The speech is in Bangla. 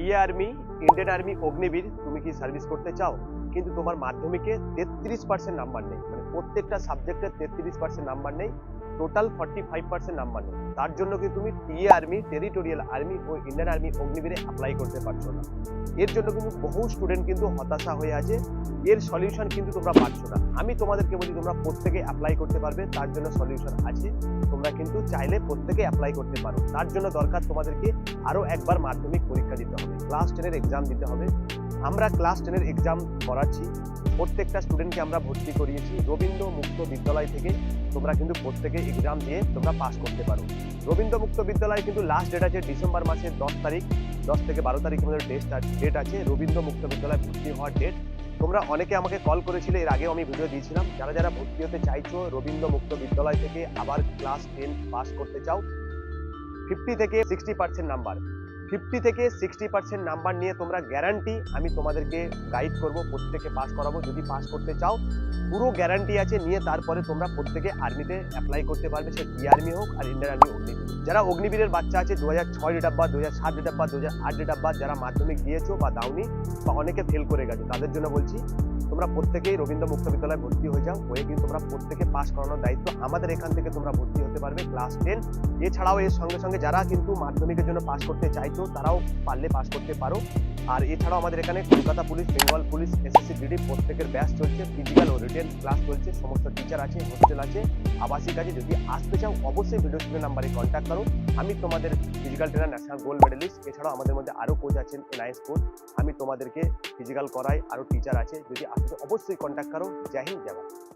TA army, Indian army, Agniveer তুমি কি সার্ভিস করতে চাও কিন্তু তোমার মাধ্যমিকে 33% নাম্বার নেই, মানে প্রত্যেকটা সাবজেক্টে 33% নাম্বার নেই, টোটাল 45% নাম্বার নেই, তার জন্য কি তুমি টিএ আর্মি, টেরিটোরিয়াল আর্মি ও ইন্ডিয়ান আর্মি অগ্নিবীরে অ্যাপ্লাই করতে পারছো না। এর জন্য কিন্তু বহু স্টুডেন্ট কিন্তু হতাশা হয়ে আছে, এর সলিউশন কিন্তু তোমরা পাচ্ছ না। আমি তোমাদেরকে বলি তোমরা প্রত্যেকে অ্যাপ্লাই করতে পারবে, তার জন্য সলিউশন আছে। তোমরা কিন্তু চাইলে প্রত্যেকে অ্যাপ্লাই করতে পারো। তার জন্য দরকার তোমাদেরকে আরো একবার মাধ্যমিক পরীক্ষা দিতে হবে, ক্লাস 10-এর এক্সাম দিতে হবে। আমরা ক্লাস 10-এর এক্সাম করাচ্ছি, প্রত্যেকটা স্টুডেন্টকে আমরা ভর্তি করিয়েছি রবীন্দ্র মুক্ত বিদ্যালয় থেকে। তোমরা কিন্তু প্রত্যেকে এক্সাম দিয়ে তোমরা পাস করতে পারো। রবীন্দ্র মুক্ত বিদ্যালয় কিন্তু লাস্ট ডেট আছে ডিসেম্বর মাসের 10 তারিখ, 10 থেকে 12 তারিখ আমাদের ডেট আছে রবীন্দ্র মুক্ত বিদ্যালয় ভর্তি হওয়ার ডেট। তোমরা অনেকে আমাকে কল করেছিলে, এর আগেও আমি ভিডিও দিয়েছিলাম, যারা যারা ভর্তি হতে চাইছো রবীন্দ্র মুক্ত বিদ্যালয় থেকে, আবার ক্লাস 10 পাস করতে চাও, 50 থেকে 60% নাম্বার, 50 থেকে 60% নাম্বার নিয়ে তোমরা গ্যারান্টি আমি তোমাদেরকে গাইড করব, প্রত্যেকে পাস করাবো। যদি পাস করতে চাও পুরো গ্যারান্টি আছে নিয়ে, তারপরে তোমরা প্রত্যেকে আর্মিতে অ্যাপ্লাই করতে পারবে, সে টি আর্মি হোক আর ইন্ডিয়ান আর্মি অগ্নিবীর। যারা অগ্নিবীরের বাচ্চা আছে 2006 date of birth, 2007 date of birth, 2008 date of birth, যারা মাধ্যমিক দিয়েছো বা দাওনি বা অনেকে ফেল করে গেছো, তাদের জন্য বলছি তোমরা প্রত্যেকেই রবীন্দ্র মুক্ত বিদ্যালয়ে ভর্তি হয়ে যাও, হয়ে কিন্তু তোমরা প্রত্যেকে পাস করানোর দায়িত্ব আমাদের। এখান থেকে তোমরা ভর্তি হতে পারবে ক্লাস 10। এছাড়াও এর সঙ্গে সঙ্গে যারা কিন্তু মাধ্যমিকের জন্য পাস করতে চাইছো তারাও পারলে পাস করতে পারো। আর এছাড়াও আমাদের এখানে Kolkata police, Bengal police, SSC GD প্রত্যেকের ব্যাচ চলছে, ফিজিক্যাল ও রিটেন ক্লাস চলছে, সমস্ত টিচার আছে, হোস্টেল আছে, আবাসিক আছে। যদি আসতে চাও অবশ্যই ভিডিও স্ক্রিনের নাম্বারে কন্ট্যাক্ট করো। আমি তোমাদের physical trainer, national gold medalist. এছাড়াও আমাদের মধ্যে আরও কোচ আছেন, এনআইএস কোচ, আমি তোমাদেরকে ফিজিক্যাল করাই, আরও টিচার আছে। যদি আসতে অবশ্যই কন্ট্যাক্ট করো। জয় হিন্দ, জয় ভারত।